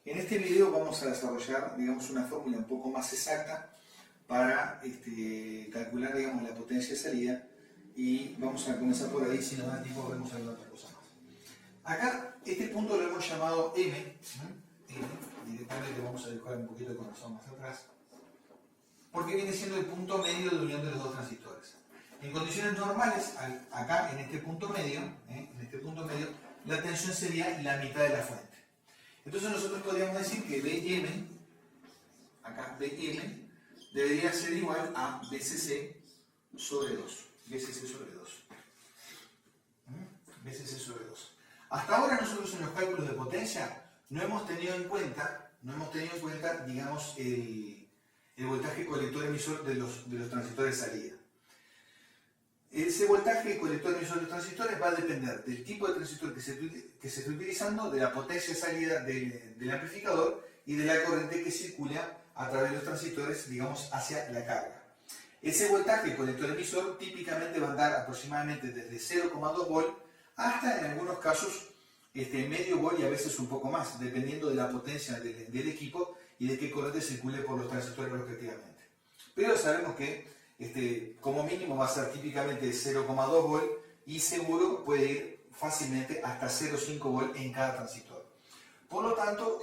En este video vamos a desarrollar, digamos, una fórmula un poco más exacta para calcular, digamos, la potencia de salida, y vamos a comenzar por ahí. Si no da tiempo vemos alguna otra cosa más. Acá, este punto lo hemos llamado M, directamente vamos a dibujar un poquito de corazón más atrás, porque viene siendo el punto medio de unión de los dos transistores. En condiciones normales, acá en este punto medio, la tensión sería la mitad de la fuente. Entonces nosotros podríamos decir que Bm, acá Bm, debería ser igual a BCC sobre 2. BCC sobre 2. BCC sobre 2. Hasta ahora nosotros en los cálculos de potencia no hemos tenido en cuenta, digamos, el voltaje colector-emisor de los transistores de salida. Ese voltaje colector-emisor de los transistores va a depender del tipo de transistor que se esté utilizando, de la potencia de salida del amplificador y de la corriente que circula a través de los transistores, digamos, hacia la carga. Ese voltaje colector-emisor típicamente va a andar aproximadamente desde 0,2 volt hasta, en algunos casos, medio volt y a veces un poco más, dependiendo de la potencia del equipo y de qué corriente circule por los transistores respectivamente. Pero sabemos que como mínimo va a ser típicamente 0,2 volt y seguro puede ir fácilmente hasta 0,5 volt en cada transistor. Por lo tanto,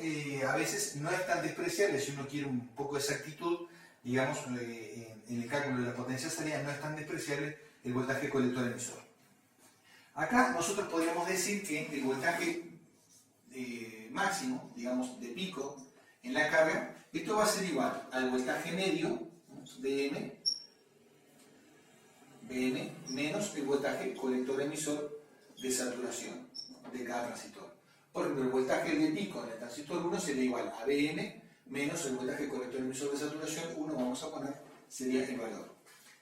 a veces no es tan despreciable, si uno quiere un poco de exactitud, digamos, en el cálculo de la potencia de salida, no es tan despreciable el voltaje colector-emisor. Acá nosotros podríamos decir que el voltaje máximo, digamos, de pico en la carga, esto va a ser igual al voltaje medio, Bm, menos el voltaje colector-emisor de saturación de cada transistor. Por ejemplo, el voltaje de pico en el transistor 1 sería igual a Bm menos el voltaje colector-emisor de saturación 1, vamos a poner, sería el valor.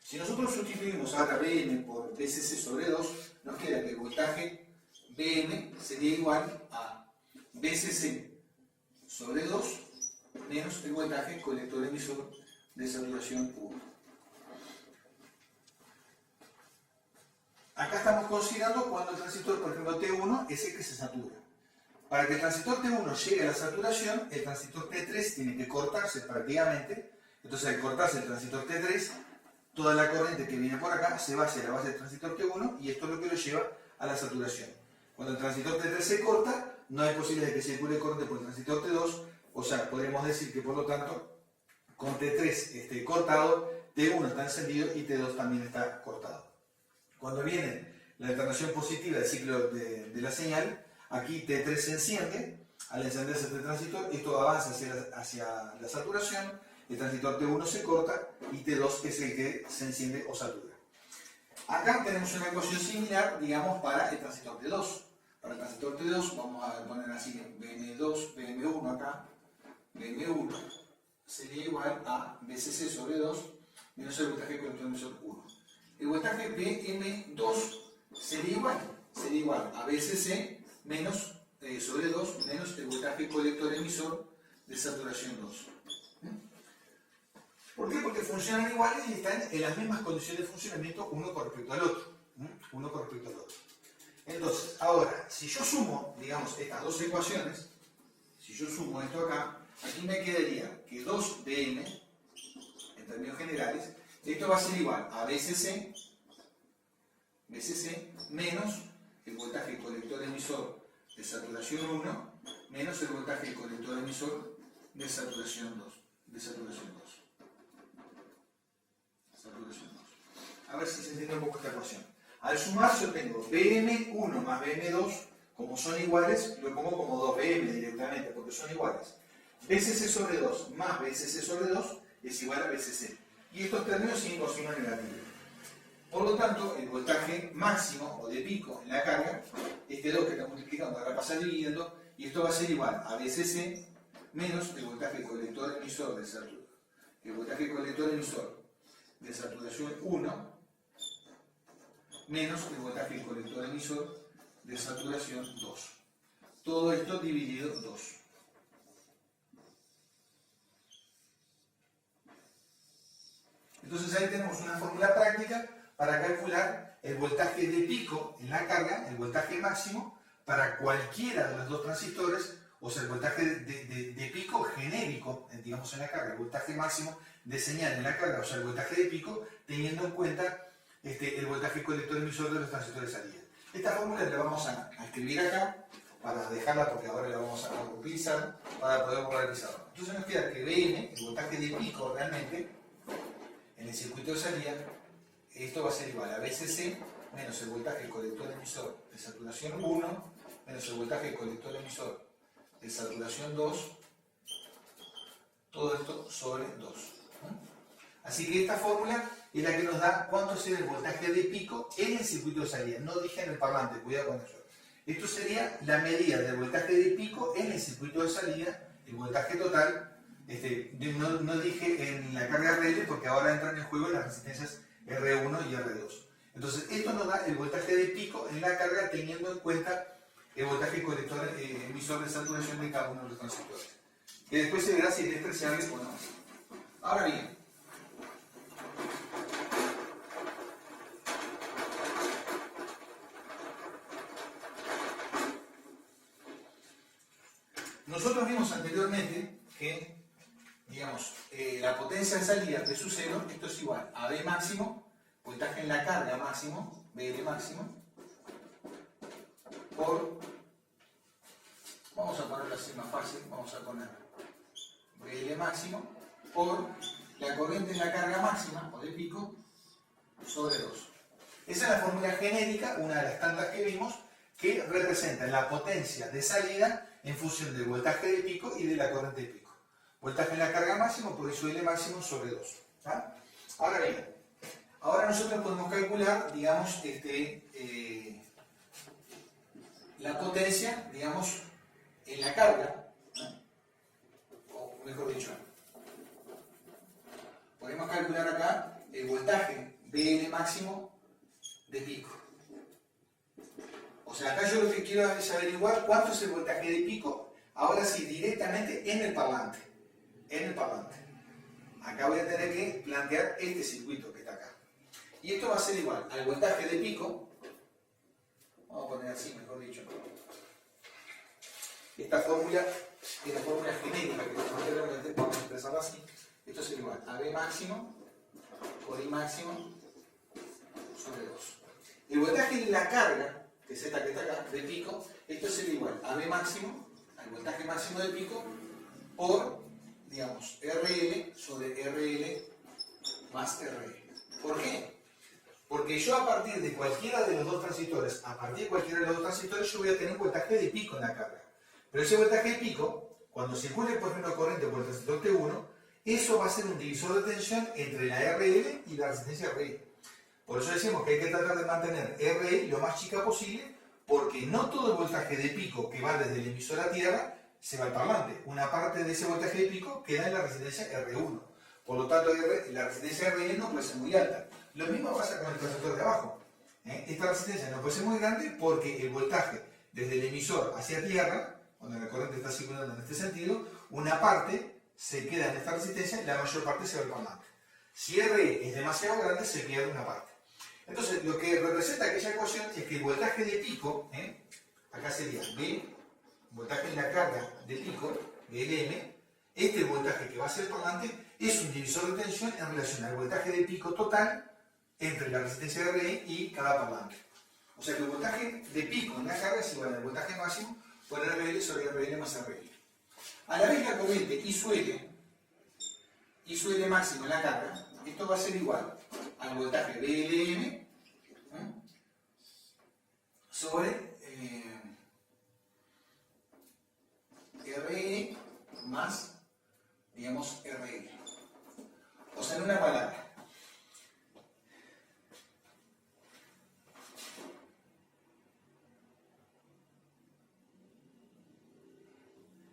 Si nosotros sustituimos ahora Bm por BCC sobre 2, nos queda que el voltaje Bm sería igual a BCC sobre 2 menos el voltaje colector-emisor de saturación 1. Acá estamos considerando cuando el transistor, por ejemplo, T1 es el que se satura. Para que el transistor T1 llegue a la saturación, el transistor T3 tiene que cortarse prácticamente. Entonces, al cortarse el transistor T3, toda la corriente que viene por acá se va hacia la base del transistor T1 y esto es lo que lo lleva a la saturación. Cuando el transistor T3 se corta, no hay posibilidad de que circule corriente por el transistor T2, o sea, podríamos decir que por lo tanto, con T3 cortado, T1 está encendido y T2 también está cortado. Cuando viene la alternación positiva del ciclo de la señal, aquí T3 se enciende. Al encenderse este transistor, esto avanza hacia la saturación, el transistor T1 se corta y T2 es el que se enciende o satura. Acá tenemos una ecuación similar, digamos, para el transistor T2. Para el transistor T2 vamos a poner así BM2, BM1 acá, BM1 sería igual a BCC sobre 2 menos el voltaje colector-emisor 1. El voltaje BM2 sería igual a BCC menos sobre 2 menos el voltaje colector-emisor de saturación 2. ¿Por qué? Porque funcionan iguales y están en las mismas condiciones de funcionamiento uno con respecto al otro. Entonces, ahora, si yo sumo, digamos, estas dos ecuaciones, si yo sumo esto acá, aquí me quedaría que 2Bm, en términos generales, esto va a ser igual a BCC menos el voltaje colector-emisor de saturación 1 menos el voltaje colector-emisor de saturación 2. A ver si se entiende un poco esta ecuación. Al sumar yo tengo Bm1 más Bm2, como son iguales, lo pongo como 2Bm directamente, porque son iguales. BCC sobre 2 más BCC sobre 2 es igual a BCC. Y estos términos siguen con signo negativo. Por lo tanto, el voltaje máximo o de pico en la carga, este 2 que está multiplicando, ahora pasa dividiendo, y esto va a ser igual a BCC menos el voltaje colector-emisor de saturación. El voltaje colector-emisor de saturación 1 menos el voltaje colector-emisor de saturación 2. Todo esto dividido 2. Entonces ahí tenemos una fórmula práctica para calcular el voltaje de pico en la carga, el voltaje máximo, para cualquiera de los dos transistores o sea, el voltaje de pico genérico, digamos, en la carga, el voltaje máximo de señal en la carga, o sea, el voltaje de pico, teniendo en cuenta el voltaje colector emisor de los transistores de salida. Esta fórmula la vamos a escribir acá, para dejarla porque ahora la vamos a utilizar para poder borrar el pizarrón. Entonces nos queda que Vn, el voltaje de pico realmente, en el circuito de salida, esto va a ser igual a VCC menos el voltaje colector emisor de saturación 1 menos el voltaje colector emisor de saturación 2, todo esto sobre 2. Así que esta fórmula es la que nos da cuánto será el voltaje de pico en el circuito de salida. No dije en el parlante, cuidado con eso. Esto sería la medida del voltaje de pico en el circuito de salida, el voltaje total. No dije en la carga RL porque ahora entran en juego las resistencias R1 y R2. Entonces, esto nos da el voltaje de pico en la carga teniendo en cuenta el voltaje colector emisor de saturación de cada uno de los transistores. Que después se verá si es despreciable o no. Ahora bien, nosotros vimos anteriormente que, digamos, la potencia de salida de su cero, esto es igual a V máximo, voltaje en la carga máximo, VL máximo, por, vamos a ponerlo así más fácil, vamos a poner VL máximo, por la corriente en la carga máxima, o de pico, sobre 2. Esa es la fórmula genérica, una de las tantas que vimos, que representa la potencia de salida en función del voltaje de pico y de la corriente de pico. Voltaje en la carga máximo por eso L máximo sobre 2. ¿Ah? Ahora bien, ahora nosotros podemos calcular, digamos, la potencia, digamos, en la carga, o mejor dicho, podemos calcular acá el voltaje BL máximo de pico. O sea, acá yo lo que quiero es averiguar cuánto es el voltaje de pico, ahora sí, directamente en el parlante. En el parlante. Acá voy a tener que plantear este circuito que está acá. Y esto va a ser igual al voltaje de pico, vamos a poner así, mejor dicho. Esta fórmula es la fórmula genérica que tenemos anteriormente, vamos a expresarla así. Esto será igual a V máximo por I máximo sobre 2. El voltaje en la carga, que es esta que está acá, de pico, esto sería igual a V máximo, al voltaje máximo de pico, por, digamos, RL sobre RL más RL. ¿Por qué? Porque yo a partir de cualquiera de los dos transistores, yo voy a tener un voltaje de pico en la carga. Pero ese voltaje de pico, cuando circule por ejemplo corriente por el transistor T1, eso va a ser un divisor de tensión entre la RL y la resistencia RL. Por eso decimos que hay que tratar de mantener RL lo más chica posible, porque no todo el voltaje de pico que va desde el emisor a tierra se va al parlante. Una parte de ese voltaje de pico queda en la resistencia R1. Por lo tanto, la resistencia RL no puede ser muy alta. Lo mismo pasa con el transistor de abajo. Esta resistencia no puede ser muy grande porque el voltaje desde el emisor hacia tierra, cuando la corriente está circulando en este sentido, una parte se queda en esta resistencia y la mayor parte se va al parlante. Si RE es demasiado grande, se pierde una parte. Entonces, lo que representa aquella ecuación es que el voltaje de pico, acá sería V, voltaje en la carga de pico, VLM, este voltaje que va hacia el parlante es un divisor de tensión en relación al voltaje de pico total entre la resistencia de RE y cada parlante. O sea que el voltaje de pico en la carga es igual al voltaje máximo por RL sobre RL más RL. A la vez la corriente I sub L máximo en la carga, esto va a ser igual al voltaje VLM sobre RE más, digamos, RL. O sea, en una palabra,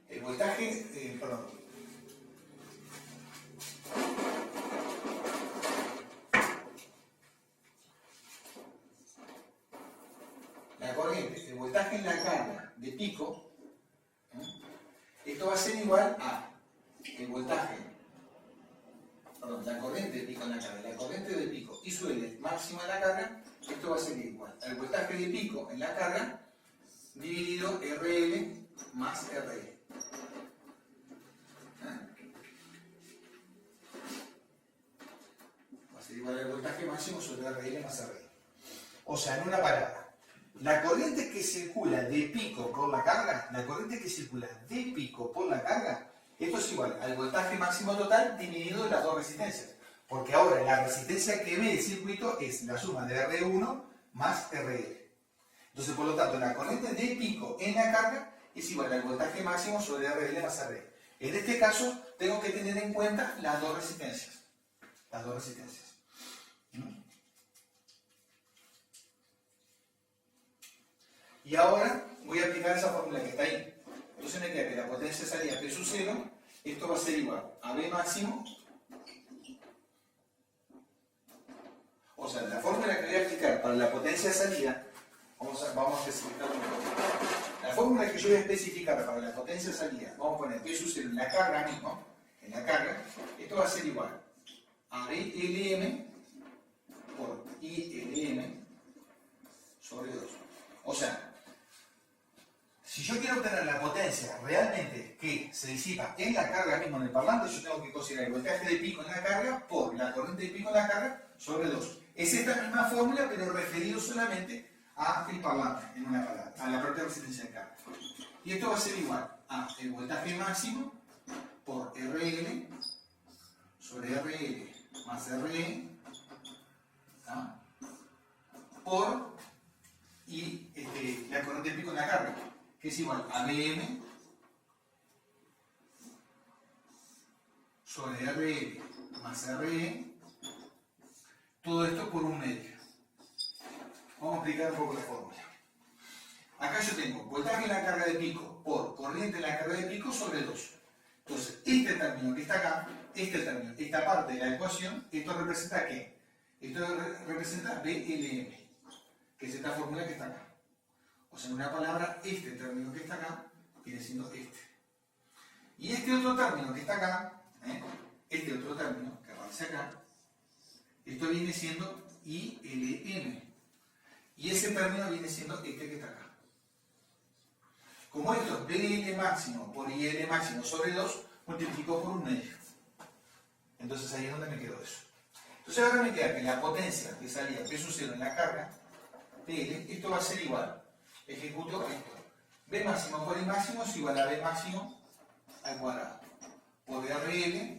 el voltaje, la corriente, el voltaje en la carga de pico, esto va a ser igual a el voltaje, la corriente de pico en la carga, la corriente de pico I sub L máxima en la carga, esto va a ser igual al voltaje de pico en la carga dividido RL más RE. Va a ser igual al voltaje máximo sobre RL más RL. O sea, en una palabra, la corriente que circula de pico por la carga, esto es igual al voltaje máximo total dividido de las dos resistencias. Porque ahora la resistencia que ve el circuito es la suma de R1 más RL. Entonces, por lo tanto, la corriente de pico en la carga es igual al voltaje máximo sobre RL más RL. En este caso, tengo que tener en cuenta las dos resistencias. Y ahora voy a aplicar esa fórmula que está ahí. Entonces me queda que la potencia de salida P sub 0, esto va a ser igual a B máximo. O sea, la fórmula que voy a aplicar para la potencia de salida, vamos a especificar un poco. La fórmula que yo voy a especificar para la potencia de salida, vamos a poner P sub 0 en la carga mismo, esto va a ser igual a BLM por ILM sobre 2. O sea, si yo quiero obtener la potencia realmente que se disipa en la carga mismo en el parlante, yo tengo que considerar el voltaje de pico en la carga por la corriente de pico en la carga sobre 2. Es esta misma fórmula, pero referido solamente al parlante, en una palabra, a la propia resistencia de carga. Y esto va a ser igual a el voltaje máximo por RL sobre RL más RE, ¿tá? Por la corriente de pico en la carga, que es igual a BM sobre RL más RE, todo esto por un medio. Vamos a explicar un poco la fórmula. Acá yo tengo voltaje en la carga de pico por corriente en la carga de pico sobre 2. Entonces, este término que está acá, esta parte de la ecuación, ¿esto representa qué? Esto representa BLM, que es esta fórmula que está acá. O sea, en una palabra, este término que está acá viene siendo este. Y este otro término que está acá, este otro término que aparece acá, esto viene siendo ILM. Y ese término viene siendo este que está acá. Como esto es BL máximo por IL máximo sobre 2, multiplicó por un medio. Entonces ahí es donde me quedó eso. Entonces ahora me queda que la potencia que salía P sub 0 en la carga, PL, esto va a ser igual. Ejecuto esto. B máximo por I máximo es igual a B máximo al cuadrado. Por RL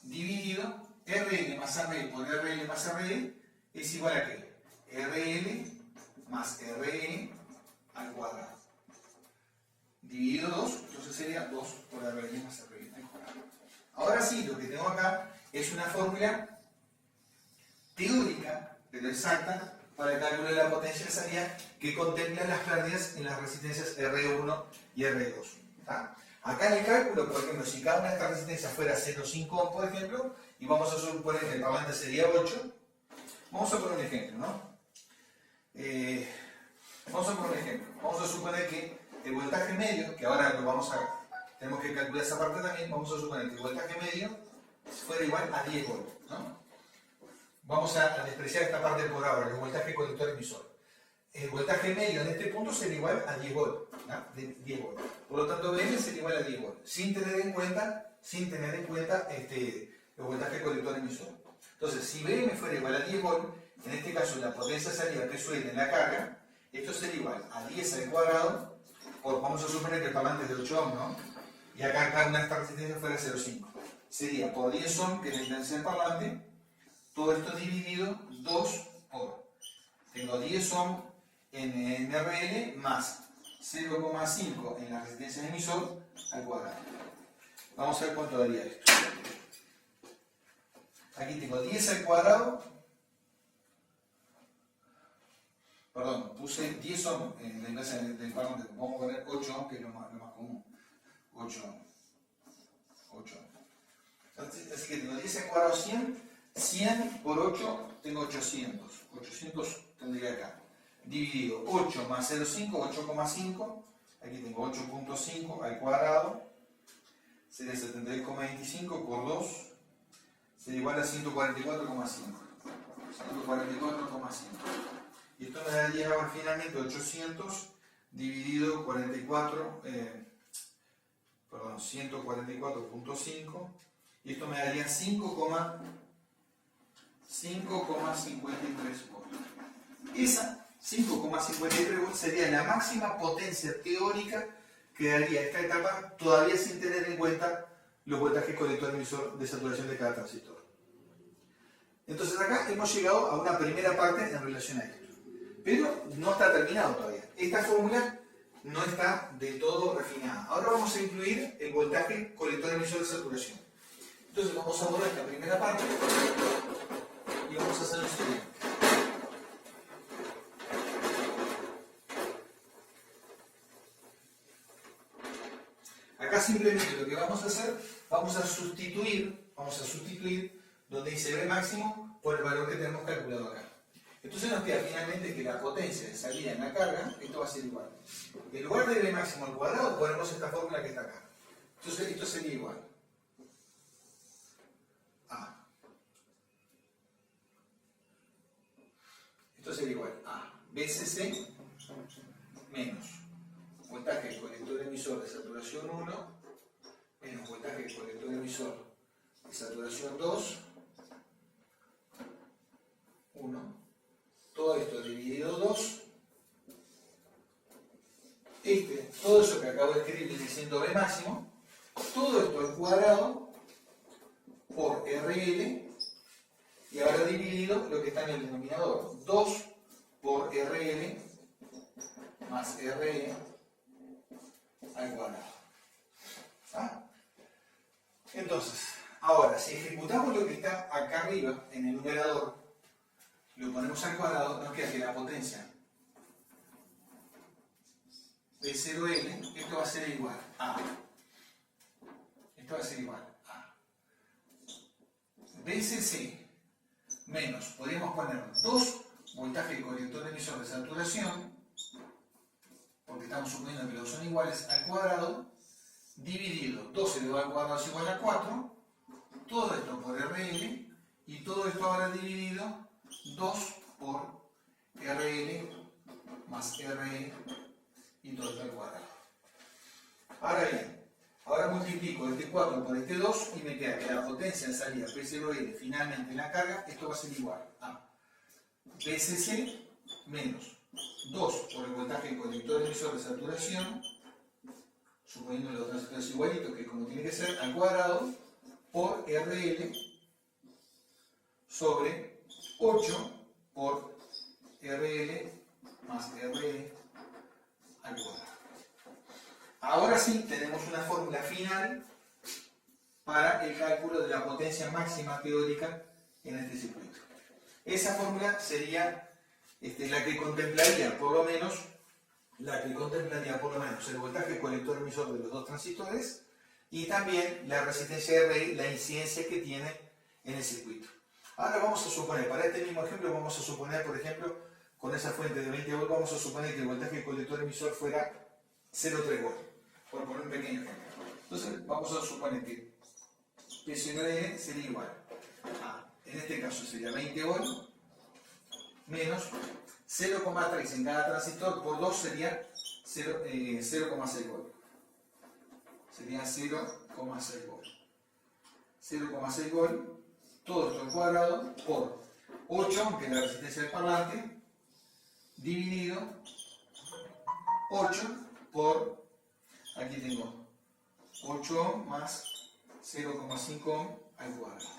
dividido RL más RE por RL más RE es igual a ¿qué? RL más RE al cuadrado. Dividido 2, entonces sería 2 por RL más RE al cuadrado. Ahora sí, lo que tengo acá es una fórmula teórica, pero exacta, para el cálculo de la potencia de salida que contempla las pérdidas en las resistencias R1 y R2. ¿Tá? Acá en el cálculo, por ejemplo, si cada una de estas resistencias fuera 0,5 ohm, por ejemplo, y vamos a suponer que el parlante sería 8, vamos a poner un ejemplo, ¿no? Vamos a suponer que el voltaje medio, que ahora tenemos que calcular esa parte también, vamos a suponer que el voltaje medio fuera igual a 10 volts, ¿no? Vamos a despreciar esta parte por ahora, el voltaje colector emisor. El voltaje medio en este punto sería igual a 10 volts, ¿no? 10 volts. Por lo tanto, BM sería igual a 10 volts, sin tener en cuenta el voltaje colector emisor. Entonces, si BM fuera igual a 10 volts, en este caso la potencia de salida P sub N en la carga, esto sería igual a 10 al cuadrado, vamos a suponer que el parlante es de 8 ohms, ¿no? Y acá cada una de estas resistencias fuera 0,5. Sería por 10 ohms, que es la impedancia del parlante, todo esto dividido 2 por. Tengo 10 ohms en RL más 0,5 en la resistencia de emisor al cuadrado. Vamos a ver cuánto daría esto. Aquí tengo 10 al cuadrado. Perdón, puse 10 ohms en la impedancia del parlante. Vamos a poner 8 ohms, que es lo más común. 8 ohms. Así que tengo 10 al cuadrado 100. 100 por 8 tengo 800. 800 tendría acá. Dividido 8 más 0,5, 8,5. Aquí tengo 8,5 al cuadrado. Sería 72,25 por 2. Sería igual a 144,5. 144,5. Y esto me daría ahora finalmente 800 dividido 144.5, y esto me daría 5,53 volts. Esa 5,53 volts sería la máxima potencia teórica que daría esta etapa, todavía sin tener en cuenta los voltajes colector emisor de saturación de cada transistor. Entonces acá hemos llegado a una primera parte en relación a esto. Pero no está terminado todavía. Esta fórmula no está del todo refinada. Ahora vamos a incluir el voltaje colector emisor de saturación. Entonces vamos a borrar esta primera parte y vamos a hacer lo siguiente. Acá simplemente lo que vamos a hacer, vamos a sustituir donde dice B máximo por el valor que tenemos calculado acá. Entonces nos queda finalmente que la potencia de salida en la carga, esto va a ser igual. En lugar de B máximo al cuadrado, ponemos esta fórmula que está acá. Entonces esto sería igual a. Esto sería igual a BCC menos voltaje del colector emisor de saturación 1 menos voltaje del colector emisor de saturación 2, 1. Todo esto dividido 2. Todo eso que acabo de escribir viene siendo B máximo. Todo esto al cuadrado por RL, y ahora dividido lo que está en el denominador. 2 por RL más RE al cuadrado. ¿Ah? Entonces, ahora, si ejecutamos lo que está acá arriba en el numerador, lo ponemos al cuadrado, nos queda que la potencia de 0L, esto va a ser igual a. Esto va a ser igual a BCC menos, podríamos poner 2 voltaje de colector emisor de saturación, porque estamos suponiendo que los son iguales, al cuadrado, dividido 2 elevado al cuadrado es igual a 4, todo esto por RL, y todo esto ahora dividido 2 por RL más RE y todo esto al cuadrado. Ahora bien, ahora multiplico este 4 por este 2 y me queda que la potencia de salida P0L finalmente en la carga, esto va a ser igual a BCC menos 2 por el voltaje del colector emisor de saturación, suponiendo los transistores igualitos, que como tiene que ser, al cuadrado, por RL sobre 8 por RL más RE al cuadrado. Ahora sí tenemos una fórmula final para el cálculo de la potencia máxima teórica en este circuito. Esa fórmula sería la que contemplaría por lo menos el voltaje colector emisor de los dos transistores y también la resistencia RI, la incidencia que tiene en el circuito. Ahora vamos a suponer, para este mismo ejemplo, vamos a suponer, por ejemplo, con esa fuente de 20 volts, vamos a suponer que el voltaje colector emisor fuera 0,3 volts, por poner un pequeño ejemplo. Entonces vamos a suponer que P0N sería igual a, en este caso sería 20 volts, menos 0,3 en cada transistor por 2 sería 0,6 volts. Sería 0,6 volts. 0,6 volts, todo esto al cuadrado por 8, que es la resistencia del parlante, dividido 8 por, aquí tengo 8 ohm más 0,5 ohm al cuadrado.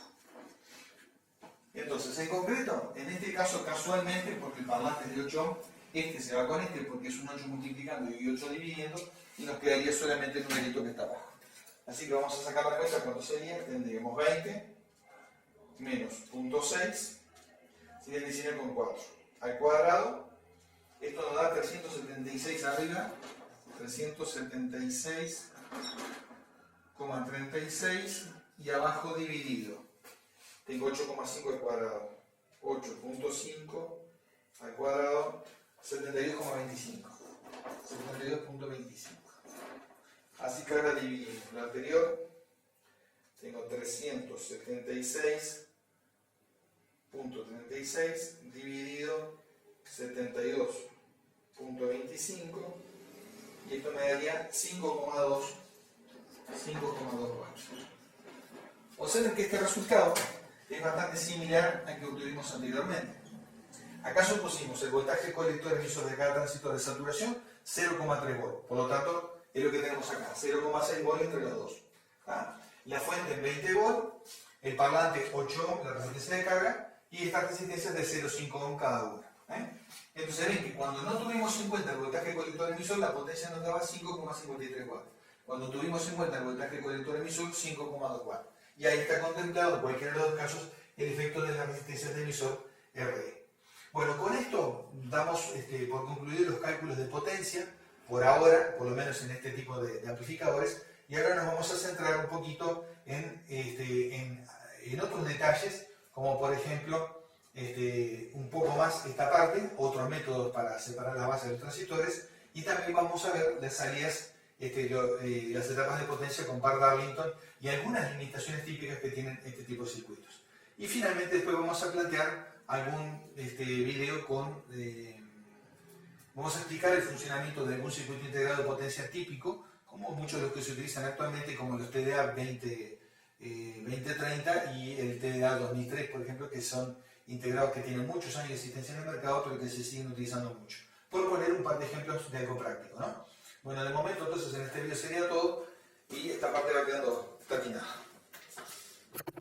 Entonces, en concreto, en este caso casualmente, porque el parlante es de 8 ohm, este se va con este porque es un 8 multiplicando y 8 dividiendo, y nos quedaría solamente el numerito que está abajo. Así que vamos a sacar la cuenta. ¿Cuánto sería? Tendríamos 20 menos 0,6, sería 19,4 al cuadrado. Esto nos da 376 arriba, 376,36, y abajo dividido. Tengo 8,5 al cuadrado, 8,5 al cuadrado, 72,25. 72,25. Así que ahora dividimos lo anterior. Tengo 376,36 dividido 72,25 y esto me daría 5,2 volts. Observen que este resultado es bastante similar al que obtuvimos anteriormente. Acá supusimos el voltaje colector emisor de cada transistor de saturación 0,3 volts. Por lo tanto, es lo que tenemos acá, 0,6 volts entre los dos. La fuente en 20 volts, el parlante 8 ohm, la resistencia de carga, y estas resistencias de 0,5 ohm cada una. Entonces ven que cuando no tuvimos en cuenta el voltaje colector emisor, la potencia nos daba 5,53 watts. Cuando tuvimos en cuenta el voltaje colector emisor, 5,2 watts. Y ahí está contemplado, en cualquiera de los dos casos, el efecto de las resistencias de emisor RE. Bueno, con esto damos por concluidos los cálculos de potencia, por ahora, por lo menos en este tipo de amplificadores, y ahora nos vamos a centrar un poquito en otros detalles, como por ejemplo, un poco más esta parte, otros métodos para separar las bases de los transistores, y también vamos a ver las salidas, las etapas de potencia con par Darlington y algunas limitaciones típicas que tienen este tipo de circuitos. Y finalmente después vamos a plantear algún video vamos a explicar el funcionamiento de algún circuito integrado de potencia típico, como muchos de los que se utilizan actualmente, como los TDA 2030 y el TDA 2003, por ejemplo, que son integrados que tienen muchos años de existencia en el mercado, pero que se siguen utilizando mucho. Por poner un par de ejemplos de algo práctico, ¿no? Bueno, de momento entonces en este video sería todo y esta parte va quedando terminada.